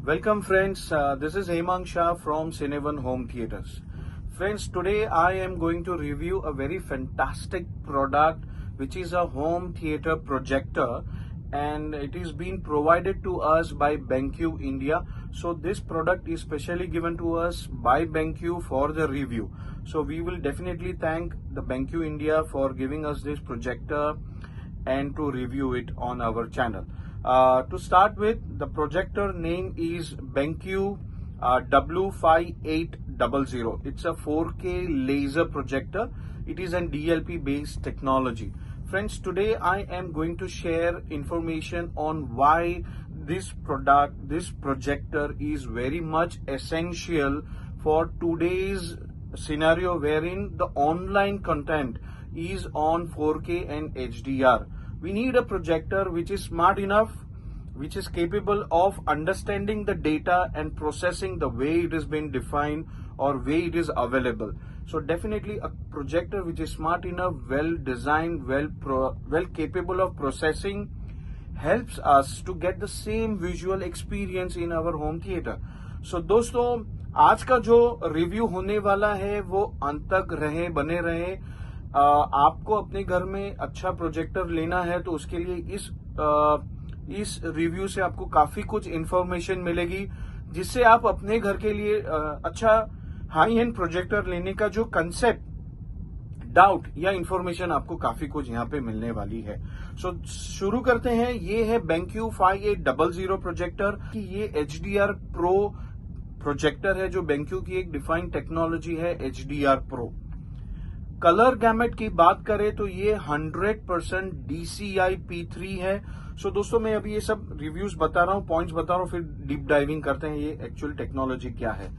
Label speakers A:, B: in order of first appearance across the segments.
A: Welcome friends, this is Hemang Shah from Cinevan Home Theatres. Friends, today I am going to review a very fantastic product which is a home theatre projector, and it is being provided to us by BenQ India. So this product is specially given to us by BenQ for the review. So we will definitely thank the BenQ India for giving us this projector and to review it on our channel. To start with, the projector name is BenQ W5800. It's a 4K laser projector. It is an DLP based technology. Friends, today I am going to share information on why this projector is very much essential for today's scenario wherein the online content is on 4K and HDR. We need a projector which is smart enough, which is capable of understanding the data and processing the way it has been defined or way it is available. So definitely a projector which is smart enough, well designed, well capable of processing helps us to get the same visual experience in our home theater. So दोस्तों, आज का जो review होने वाला है वो अंत तक बने रहे। आपको अपने घर में अच्छा प्रोजेक्टर लेना है तो उसके लिए इस रिव्यू से आपको काफी कुछ इंफॉर्मेशन मिलेगी, जिससे आप अपने घर के लिए अच्छा हाई एंड प्रोजेक्टर लेने का जो कंसेप्ट, डाउट या इंफॉर्मेशन आपको काफी कुछ यहाँ पे मिलने वाली है। सो शुरू करते हैं। ये है BenQ 5800 प्रोजेक्टर कि ये HDR Pro प्रोजेक्टर है, जो BenQ की एक डिफाइंड टेक्नोलॉजी है HDR Pro। कलर गैमेट की बात करें तो ये 100% DCI P3 है। सो दोस्तों, मैं अभी ये सब रिव्यूज बता रहा हूँ, पॉइंट्स बता रहा हूँ, फिर डीप डाइविंग करते हैं ये एक्चुअल टेक्नोलॉजी क्या है।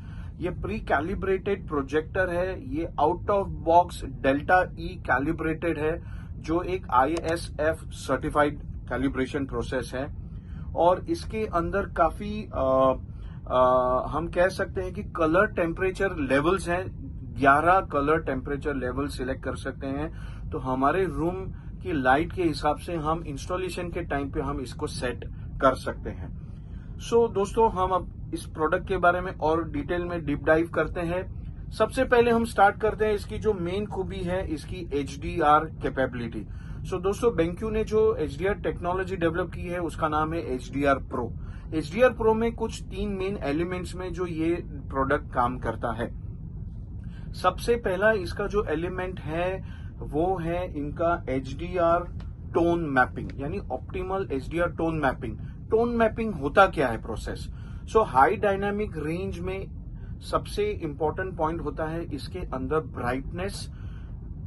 A: ये प्री कैलिब्रेटेड प्रोजेक्टर है। ये out of box delta E calibrated है, जो एक ISF सर्टिफाइड कैलिब्रेशन प्रोसेस है। और इसके अंदर काफी हम कह सकते हैं कि कलर टेम्परेचर लेवल्स हैं। 11 कलर टेम्परेचर लेवल सिलेक्ट कर सकते हैं, तो हमारे रूम की लाइट के हिसाब से हम इंस्टॉलेशन के टाइम पे हम इसको सेट कर सकते हैं। सो दोस्तों, हम अब इस प्रोडक्ट के बारे में और डिटेल में डीप डाइव करते हैं। सबसे पहले हम स्टार्ट करते हैं इसकी जो मेन खूबी है, इसकी HDR कैपेबिलिटी। सो दोस्तों, BenQ ने जो HDR टेक्नोलॉजी डेवलप की है उसका नाम है HDR Pro। HDR Pro में कुछ 3 मेन एलिमेंट्स में जो ये प्रोडक्ट काम करता है। सबसे पहला इसका जो एलिमेंट है वो है इनका HDR टोन मैपिंग, यानी optimal HDR tone mapping. Tone mapping होता क्या है प्रोसेस? सो हाई डायनामिक रेंज में सबसे इंपॉर्टेंट पॉइंट होता है इसके अंदर ब्राइटनेस,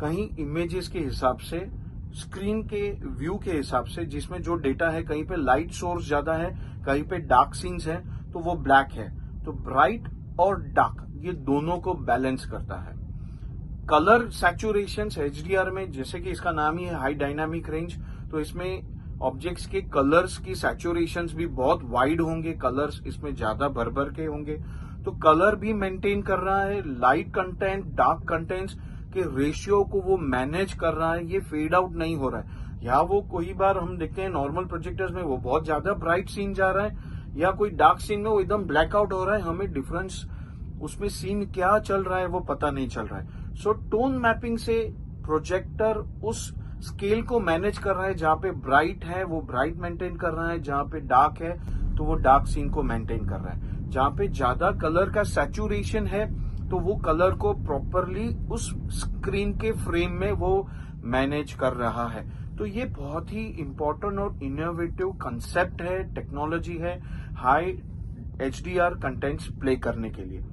A: कहीं इमेजेस के हिसाब से, स्क्रीन के व्यू के हिसाब से, जिसमें जो डेटा है कहीं पे लाइट सोर्स ज्यादा है, कहीं पे डार्क सीन्स है तो वो ब्लैक है। तो ब्राइट और डार्क ये दोनों को बैलेंस करता है। कलर सैचुरेशन HDR में, जैसे कि इसका नाम ही है हाई डायनामिक रेंज, तो इसमें ऑब्जेक्ट्स के कलर्स की सैचुरेशंस भी बहुत वाइड होंगे, कलर्स इसमें ज्यादा भर के होंगे, तो कलर भी मेंटेन कर रहा है। लाइट कंटेंट, डार्क कंटेंट्स के रेशियो को वो मैनेज कर रहा है। ये फेड आउट नहीं हो रहा है। या वो कोई बार हम देखते हैं नॉर्मल प्रोजेक्टर्स में वो बहुत ज्यादा ब्राइट सीन जा रहा है, या कोई डार्क सीन में वो एकदम ब्लैकआउट हो रहा है, हमें डिफरेंस उसमें सीन क्या चल रहा है वो पता नहीं चल रहा है। सो टोन मैपिंग से प्रोजेक्टर उस स्केल को मैनेज कर रहा है, जहां पे ब्राइट है वो ब्राइट मेंटेन कर रहा है, जहां पे डार्क है तो वो डार्क सीन को मेंटेन कर रहा है, जहां पे ज्यादा कलर का सैचुरेशन है तो वो कलर को प्रॉपरली उस स्क्रीन के फ्रेम में वो मैनेज कर रहा है। तो ये बहुत ही इंपॉर्टेंट और इनोवेटिव कंसेप्ट है, टेक्नोलॉजी है हाई HDR कंटेंट्स प्ले करने के लिए।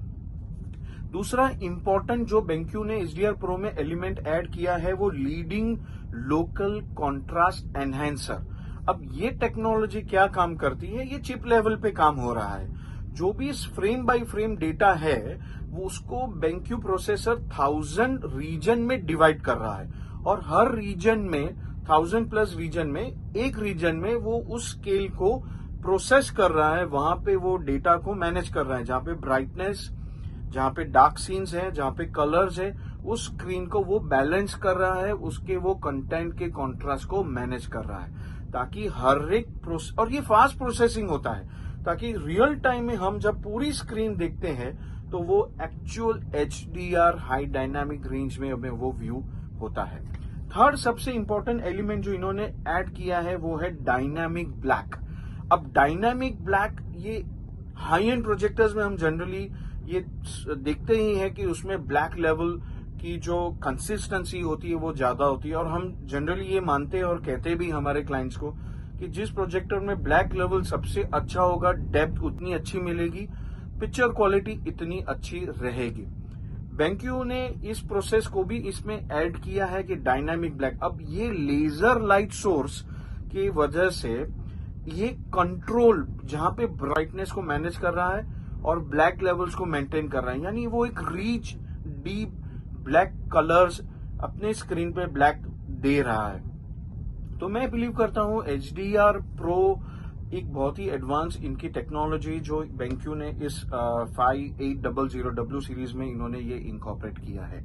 A: दूसरा इंपॉर्टेंट जो BenQ ने HDR Pro में एलिमेंट ऐड किया है वो लीडिंग लोकल कॉन्ट्रास्ट एनहेंसर। अब ये टेक्नोलॉजी क्या काम करती है? ये चिप लेवल पे काम हो रहा है। जो भी इस फ्रेम बाय फ्रेम डेटा है वो उसको BenQ प्रोसेसर 1000 रीजन में डिवाइड कर रहा है, और हर रीजन में 1000+ रीजन में एक रीजन में वो उस स्केल को प्रोसेस कर रहा है, वहां पे वो डेटा को मैनेज कर रहा है, जहां पे ब्राइटनेस, जहां पे डार्क सीन्स है, जहां पे कलर्स है, उस स्क्रीन को वो बैलेंस कर रहा है, उसके वो कंटेंट के कॉन्ट्रास्ट को मैनेज कर रहा है, ताकि हर एक और ये फास्ट प्रोसेसिंग होता है। ताकि रियल टाइम में हम जब पूरी स्क्रीन देखते हैं तो वो actual HDR high dynamic range में हमें वो व्यू होता है। थर्ड सबसे इंपॉर्टेंट एलिमेंट जो इन्होंने ऐड किया है वो है डायनामिक ब्लैक। अब डायनामिक ब्लैक ये हाई एंड प्रोजेक्टर्स में हम जनरली ये देखते ही हैं कि उसमें ब्लैक लेवल की जो कंसिस्टेंसी होती है वो ज्यादा होती है, और हम जनरली ये मानते हैं और कहते भी हमारे क्लाइंट्स को कि जिस प्रोजेक्टर में ब्लैक लेवल सबसे अच्छा होगा, डेप्थ उतनी अच्छी मिलेगी, पिक्चर क्वालिटी इतनी अच्छी रहेगी। BenQ ने इस प्रोसेस को भी इसमें ऐड किया है कि डायनामिक ब्लैक। अब ये लेजर लाइट सोर्स की वजह से ये कंट्रोल जहां पे ब्राइटनेस को मैनेज कर रहा है और ब्लैक लेवल्स को मेंटेन कर रहा है, यानी वो एक रीच डीप ब्लैक कलर्स अपने स्क्रीन पे ब्लैक दे रहा है। तो मैं बिलीव करता हूं HDR Pro एक बहुत ही एडवांस इनकी टेक्नोलॉजी जो BenQ ने इस 5800W सीरीज में इन्होंने ये इनकॉर्पोरेट किया है।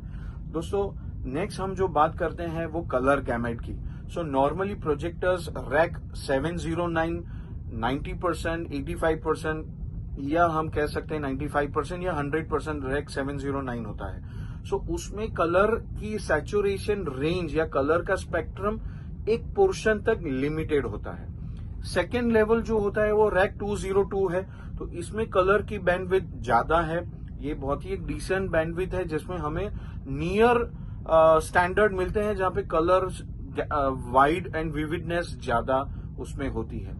A: दोस्तों नेक्स्ट हम जो बात करते हैं वो कलर गैमेट की। सो नॉर्मली प्रोजेक्टर्स रैक 709 90%, 85% या हम कह सकते हैं 95% या 100% रैक 709 होता है। सो उसमें कलर की सैचुरेशन रेंज या कलर का स्पेक्ट्रम एक पोर्शन तक लिमिटेड होता है। सेकेंड लेवल जो होता है वो रैक 202 है, तो इसमें कलर की बैंडविड्थ ज्यादा है। ये बहुत ही एक डिसेंट बैंडविड्थ है जिसमें हमें नियर स्टैंडर्ड मिलते हैं, जहां पे कलर्स वाइड एंड विविडनेस ज्यादा उसमें होती है।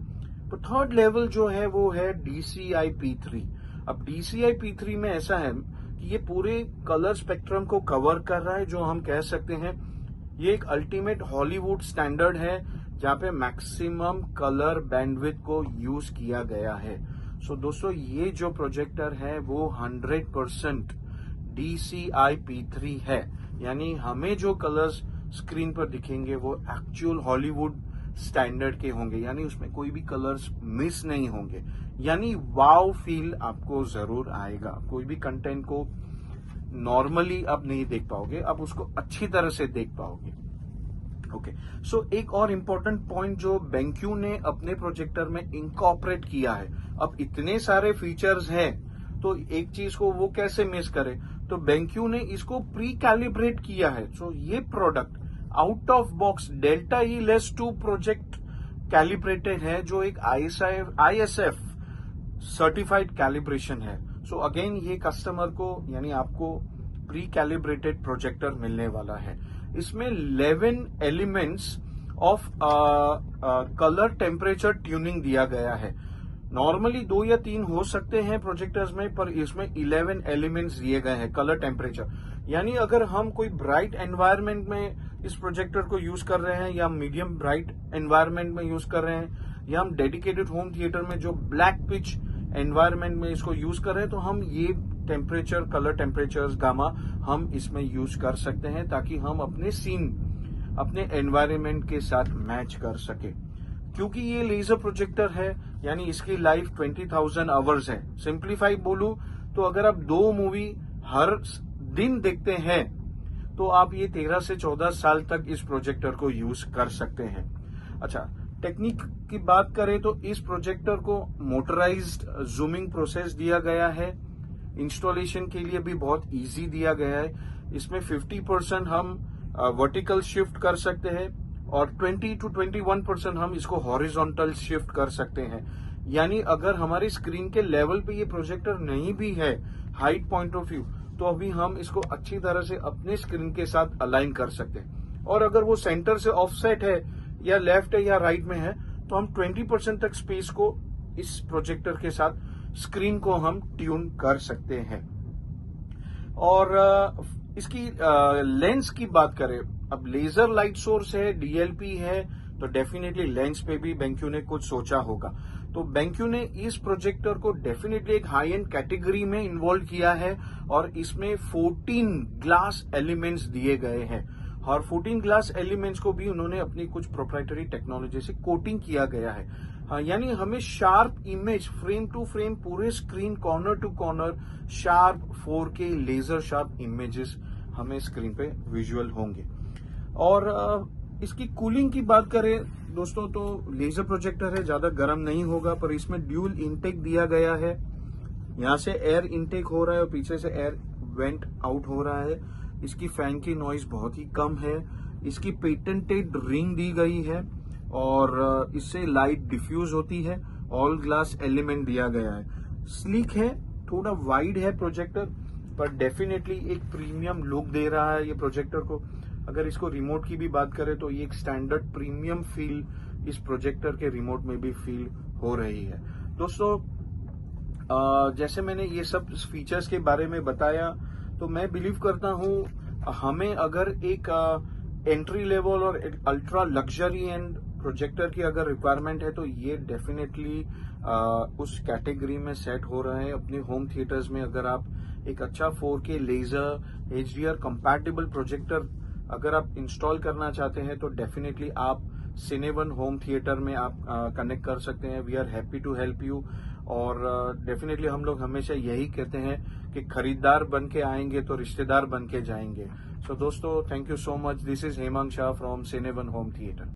A: तो थर्ड लेवल जो है वो है DCI P3। अब DCI P3 में ऐसा है कि ये पूरे कलर स्पेक्ट्रम को कवर कर रहा है, जो हम कह सकते हैं ये एक अल्टीमेट हॉलीवुड स्टैंडर्ड है जहां पे मैक्सिमम कलर बैंडविड्थ को यूज किया गया है। सो दोस्तों ये जो प्रोजेक्टर है वो 100% DCI P3 है, यानी हमें जो कलर्स स्क्रीन पर दिखेंगे वो एक्चुअल हॉलीवुड स्टैंडर्ड के होंगे, यानी उसमें कोई भी कलर्स मिस नहीं होंगे, यानी वाव फील आपको जरूर आएगा। कोई भी कंटेंट को नॉर्मली आप नहीं देख पाओगे, आप उसको अच्छी तरह से देख पाओगे। ओके, सो एक और इम्पोर्टेंट पॉइंट जो BenQ ने अपने प्रोजेक्टर में इंकॉर्पोरेट किया है। अब इतने सारे फीचर्स हैं तो एक चीज को वो कैसे मिस करे, तो BenQ ने इसको प्री कैलिब्रेट किया है। सो ये product out of box delta E-2 project calibrated है, जो एक ISF सर्टिफाइड कैलिब्रेशन है। सो अगेन ये कस्टमर को यानी आपको प्री कैलिब्रेटेड प्रोजेक्टर मिलने वाला है। इसमें 11 elements of colour temperature tuning दिया गया है। नॉर्मली 2 या 3 हो सकते हैं प्रोजेक्टर्स में, पर इसमें 11 एलिमेंट्स दिए गए हैं कलर टेम्परेचर। यानी अगर हम कोई ब्राइट एनवायरनमेंट में इस प्रोजेक्टर को यूज कर रहे हैं या मीडियम ब्राइट एनवायरनमेंट में यूज कर रहे हैं, या हम डेडिकेटेड होम थिएटर में जो ब्लैक पिच एनवायरनमेंट में इसको यूज कर रहे हैं, तो हम ये टेम्परेचर कलर टेम्परेचर्स गामा हम इसमें यूज कर सकते हैं ताकि हम अपने सीन अपने एनवायरनमेंट के साथ मैच कर सके। क्योंकि ये लेजर प्रोजेक्टर है यानी इसकी लाइफ 20,000 आवर्स है। सिंप्लीफाई बोलूं तो अगर आप 2 मूवी हर दिन देखते हैं तो आप ये 13 से 14 साल तक इस प्रोजेक्टर को यूज कर सकते हैं। अच्छा, टेक्निक की बात करें तो इस प्रोजेक्टर को मोटराइज्ड जूमिंग प्रोसेस दिया गया है। इंस्टॉलेशन के लिए भी बहुत इजी दिया गया है। इसमें 50% हम वर्टिकल शिफ्ट कर सकते हैं और 20 to 21% हम इसको हॉरिजॉन्टल शिफ्ट कर सकते हैं। यानी अगर हमारी स्क्रीन के लेवल पे ये प्रोजेक्टर नहीं भी है हाइट पॉइंट ऑफ व्यू, तो अभी हम इसको अच्छी तरह से अपने स्क्रीन के साथ अलाइन कर सकते हैं। और अगर वो सेंटर से ऑफसेट है या लेफ्ट है या राइट में है, तो हम 20% तक स्पेस को इस प्रोजेक्टर के साथ स्क्रीन को हम ट्यून कर सकते हैं। और इसकी लेंस की बात करें, अब लेजर लाइट सोर्स है, DLP है, तो डेफिनेटली लेंस पे भी BenQ ने कुछ सोचा होगा। तो BenQ ने इस प्रोजेक्टर को डेफिनेटली एक हाई एंड कैटेगरी में इन्वॉल्व किया है और इसमें 14 ग्लास एलिमेंट्स दिए गए हैं। और 14 ग्लास एलिमेंट्स को भी उन्होंने अपनी कुछ प्रोप्राइटरी टेक्नोलॉजी से कोटिंग किया गया है। यानी हमें sharp image frame to frame पूरे screen corner to corner sharp 4K laser sharp images हमें स्क्रीन पे विजुअल होंगे। और इसकी कूलिंग की बात करें, दोस्तों तो लेजर प्रोजेक्टर है, ज्यादा गर्म नहीं होगा, पर इसमें ड्यूल इनटेक दिया गया है। यहाँ से एयर इनटेक हो रहा है और पीछे से एयर वेंट आउट हो रहा है। इसकी फैन की नॉइज बहुत ही कम है। इसकी पेटेंटेड रिंग दी गई है और इससे लाइट डिफ्यूज होती है। ऑल ग्लास एलिमेंट दिया गया है। स्लीक है, थोड़ा वाइड है प्रोजेक्टर, पर डेफिनेटली एक प्रीमियम लुक दे रहा है ये प्रोजेक्टर को। अगर इसको रिमोट की भी बात करें तो ये एक स्टैंडर्ड प्रीमियम फील इस प्रोजेक्टर के रिमोट में भी फील हो रही है। दोस्तों जैसे मैंने ये सब फीचर्स के बारे में बताया, तो मैं बिलीव करता हूँ हमें अगर एक एंट्री लेवल और अल्ट्रा लग्जरी एंड प्रोजेक्टर की अगर रिक्वायरमेंट है तो ये डेफिनेटली उस कैटेगरी में सेट हो रहा है। अपने होम थिएटर्स में अगर आप एक अच्छा 4K laser HDR compatible projector अगर आप इंस्टॉल करना चाहते हैं तो डेफिनेटली आप सिनेवन होम थिएटर में आप कनेक्ट कर सकते हैं। We are happy to help you. और डेफिनेटली हम लोग हमेशा यही कहते हैं कि खरीदार बन के आएंगे तो रिश्तेदार बन के जाएंगे। सो दोस्तों, thank you so much. This is Hemant Shah from CineOne home theatre.